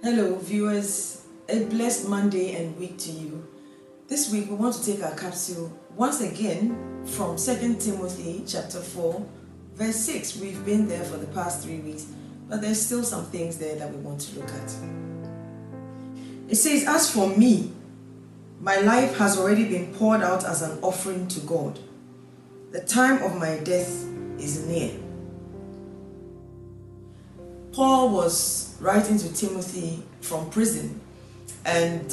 Hello viewers, a blessed Monday and week to you. This week we want to take our capsule once again from 2 Timothy chapter 4 verse 6. We've been there for the past 3 weeks, but there's still some things there that we want to look at. It says, "As for me, my life has already been poured out as an offering to God. The time of my death is near." Paul was writing to Timothy from prison, and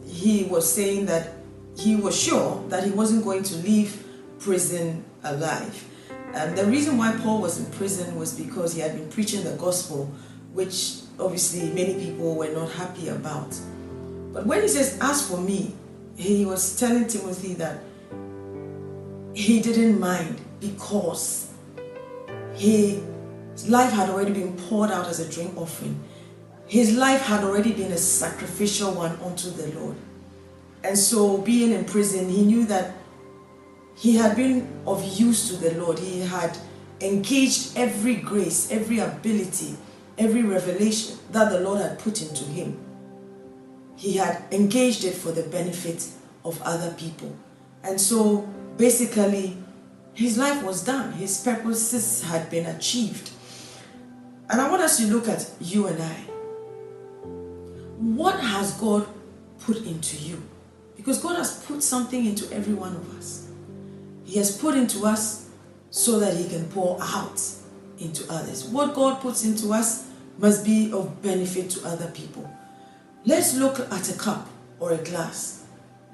he was saying that he was sure that he wasn't going to leave prison alive. And the reason why Paul was in prison was because he had been preaching the gospel, which obviously many people were not happy about. But when he says, "As for me," he was telling Timothy that he didn't mind because his life had already been poured out as a drink offering. His life had already been a sacrificial one unto the Lord. And so being in prison, he knew that he had been of use to the Lord. He had engaged every grace, every ability, every revelation that the Lord had put into him. He had engaged it for the benefit of other people. And so basically, his life was done. His purposes had been achieved. And I want us to look at you and I. What has God put into you? Because God has put something into every one of us. He has put into us so that He can pour out into others. What God puts into us must be of benefit to other people. Let's look at a cup or a glass.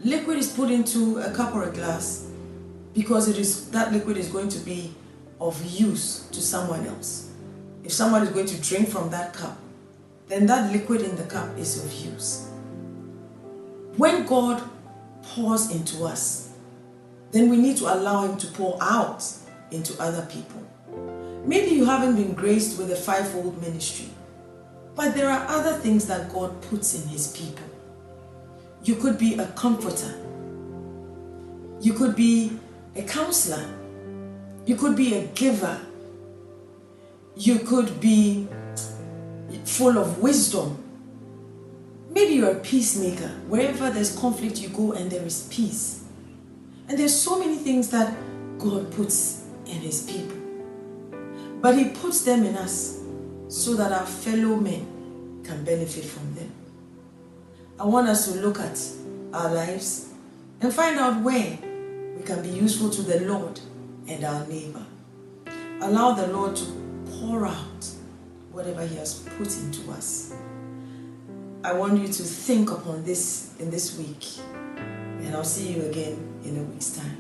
Liquid is put into a cup or a glass because that liquid is going to be of use to someone else. If someone is going to drink from that cup, then that liquid in the cup is of use. When God pours into us, then we need to allow Him to pour out into other people. Maybe you haven't been graced with a fivefold ministry, but there are other things that God puts in His people. You could be a comforter. You could be a counselor. You could be a giver. You could be full of wisdom. Maybe you're a peacemaker. Wherever there's conflict, you go and there is peace. And there's so many things that God puts in His people. But He puts them in us so that our fellow men can benefit from them. I want us to look at our lives and find out where we can be useful to the Lord and our neighbor. Allow the Lord to pour out whatever He has put into us. I want you to think upon this in this week, and I'll see you again in a week's time.